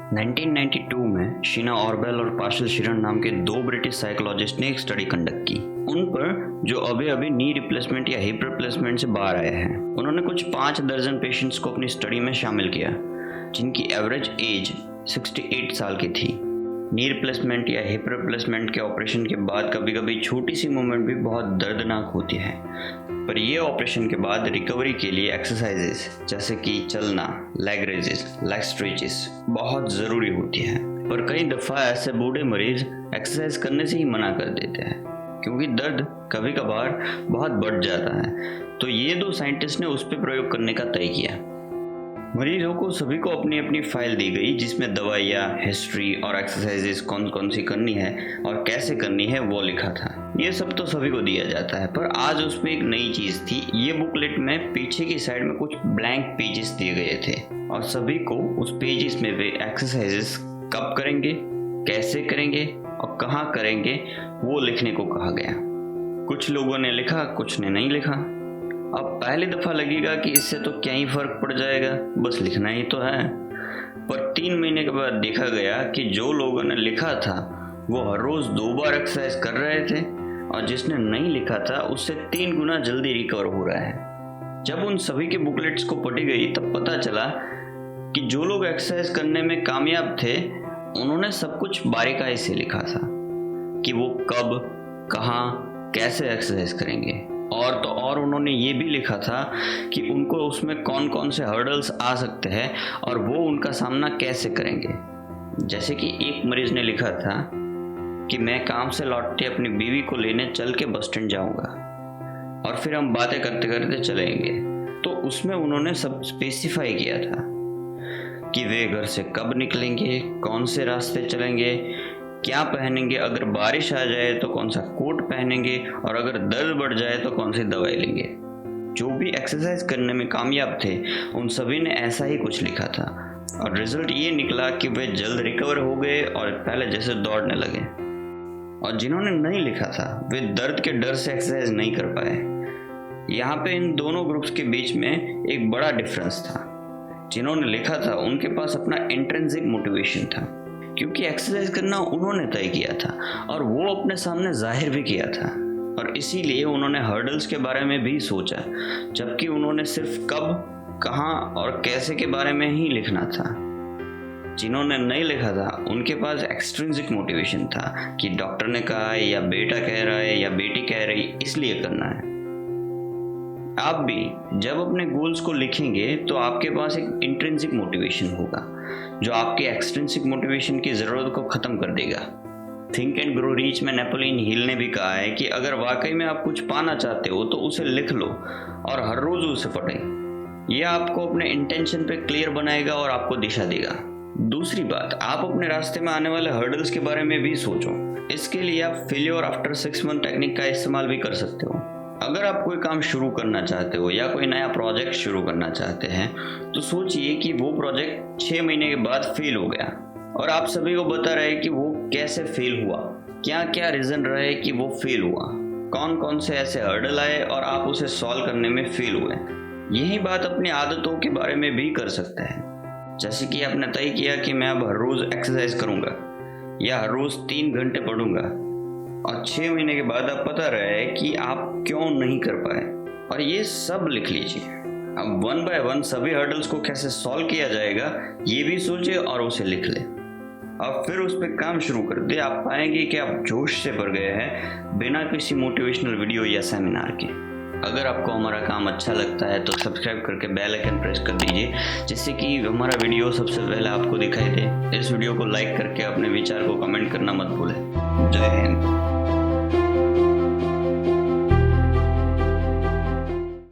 1992 में शीना ऑर्वेल और पाशल शिरन नाम के दो ब्रिटिश साइकोलॉजिस्ट ने एक स्टडी कंडक्ट की उन पर जो अभी नी रिप्लेसमेंट या हिप रिप्लेसमेंट से बाहर आए हैं। उन्होंने कुछ 5 दर्जन पेशेंट्स को अपनी स्टडी में शामिल किया जिनकी एवरेज एज 68 साल की थी। नी रिप्लेसमेंट या हिप रिप्लेसमेंट के ऑपरेशन के बाद कभी कभी छोटी सी मूवमेंट भी बहुत दर्दनाक होती है, पर यह ऑपरेशन के बाद रिकवरी के लिए एक्सरसाइजेस जैसे कि चलना, लेग रेजेस, लेग स्ट्रेचेस बहुत ज़रूरी होती है। पर कई दफ़ा ऐसे बूढ़े मरीज एक्सरसाइज करने से ही मना कर देते हैं क्योंकि दर्द कभी कभार बहुत बढ़ जाता है। तो ये दो साइंटिस्ट ने उस पर प्रयोग करने का तय किया। मरीजों को सभी को अपनी अपनी फाइल दी गई जिसमें दवाइयाँ, हिस्ट्री और एक्सरसाइजेस कौन कौन सी करनी है और कैसे करनी है वो लिखा था। ये सब तो सभी को दिया जाता है, पर आज उसमें एक नई चीज़ थी। ये बुकलेट में पीछे की साइड में कुछ ब्लैंक पेजेस दिए गए थे और सभी को उस पेजेस में वे एक्सरसाइजेस कब करेंगे, कैसे करेंगे और कहाँ करेंगे वो लिखने को कहा गया। कुछ लोगों ने लिखा, कुछ ने नहीं लिखा। अब पहली दफ़ा लगेगा कि इससे तो क्या ही फ़र्क पड़ जाएगा, बस लिखना ही तो है। पर 3 महीने के बाद देखा गया कि जो लोगों ने लिखा था वो हर रोज़ 2 बार एक्सरसाइज कर रहे थे और जिसने नहीं लिखा था उससे 3 गुना जल्दी रिकवर हो रहा है। जब उन सभी के बुकलेट्स को पढ़ी गई तब पता चला कि जो लोग एक्सरसाइज करने में कामयाब थे उन्होंने सब कुछ बारीकाई से लिखा था कि वो कब, कहाँ, कैसे एक्सरसाइज करेंगे। और तो और उन्होंने ये भी लिखा था कि उनको उसमें कौन कौन से हर्डल्स आ सकते हैं और वो उनका सामना कैसे करेंगे। जैसे कि एक मरीज ने लिखा था कि मैं काम से लौटते अपनी बीवी को लेने चल के बस स्टैंड जाऊंगा और फिर हम बातें करते करते चलेंगे। तो उसमें उन्होंने सब स्पेसिफाई किया था कि वे घर से कब निकलेंगे, कौन से रास्ते चलेंगे, क्या पहनेंगे, अगर बारिश आ जाए तो कौन सा कोट पहनेंगे और अगर दर्द बढ़ जाए तो कौन सी दवाई लेंगे। जो भी एक्सरसाइज करने में कामयाब थे उन सभी ने ऐसा ही कुछ लिखा था और रिजल्ट ये निकला कि वे जल्द रिकवर हो गए और पहले जैसे दौड़ने लगे। और जिन्होंने नहीं लिखा था वे दर्द के डर से एक्सरसाइज नहीं कर पाए। यहाँ पे इन दोनों ग्रुप्स के बीच में एक बड़ा डिफरेंस था। जिन्होंने लिखा था उनके पास अपना इंट्रिंसिक मोटिवेशन था क्योंकि एक्सरसाइज करना उन्होंने तय किया था और वो अपने सामने जाहिर भी किया था और इसीलिए उन्होंने हर्डल्स के बारे में भी सोचा, जबकि उन्होंने सिर्फ कब, कहाँ और कैसे के बारे में ही लिखना था। जिन्होंने नहीं लिखा था उनके पास एक्सट्रिंसिक मोटिवेशन था कि डॉक्टर ने कहा है या बेटा कह रहा है या बेटी कह रही इसलिए करना है। आप भी जब अपने गोल्स को लिखेंगे तो आपके पास एक इंट्रिंसिक मोटिवेशन होगा जो आपके एक्सट्रिंसिक मोटिवेशन की ज़रूरत को ख़त्म कर देगा। थिंक एंड ग्रो रिच में नेपोलियन हिल ने भी कहा है कि अगर वाकई में आप कुछ पाना चाहते हो तो उसे लिख लो और हर रोज़ उसे पढ़ें। यह आपको अपने इंटेंशन पे क्लियर बनाएगा और आपको दिशा देगा। दूसरी बात, आप अपने रास्ते में आने वाले हर्डल्स के बारे में भी सोचो। इसके लिए आप फेलियर आफ्टर 6 मंथ टेक्निक का इस्तेमाल भी कर सकते हो। अगर आप कोई काम शुरू करना चाहते हो या कोई नया प्रोजेक्ट शुरू करना चाहते हैं तो सोचिए कि वो प्रोजेक्ट 6 महीने के बाद फेल हो गया और आप सभी को बता रहे कि वो कैसे फेल हुआ, क्या क्या रीज़न रहे कि वो फेल हुआ, कौन कौन से ऐसे हर्डल आए और आप उसे सॉल्व करने में फेल हुए। यही बात अपनी आदतों के बारे में भी कर सकते हैं। जैसे कि आपने तय किया कि मैं अब हर रोज़ एक्सरसाइज करूँगा या हर रोज़ 3 घंटे पढ़ूंगा और 6 महीने के बाद आप पता रहे कि आप क्यों नहीं कर पाए और ये सब लिख लीजिए। अब 1 बाय 1 सभी हर्डल्स को कैसे सॉल्व किया जाएगा ये भी सोचिए और उसे लिख ले। अब फिर उस पर काम शुरू कर दे। आप पाएंगे कि आप जोश से भर गए हैं बिना किसी मोटिवेशनल वीडियो या सेमिनार के। अगर आपको हमारा काम अच्छा लगता है तो सब्सक्राइब करके बेल आइकन प्रेस कर दीजिए जिससे कि हमारा वीडियो सबसे पहले आपको दिखाई दे। इस वीडियो को लाइक करके अपने विचार को कमेंट करना मत भूलें। जय हिंद।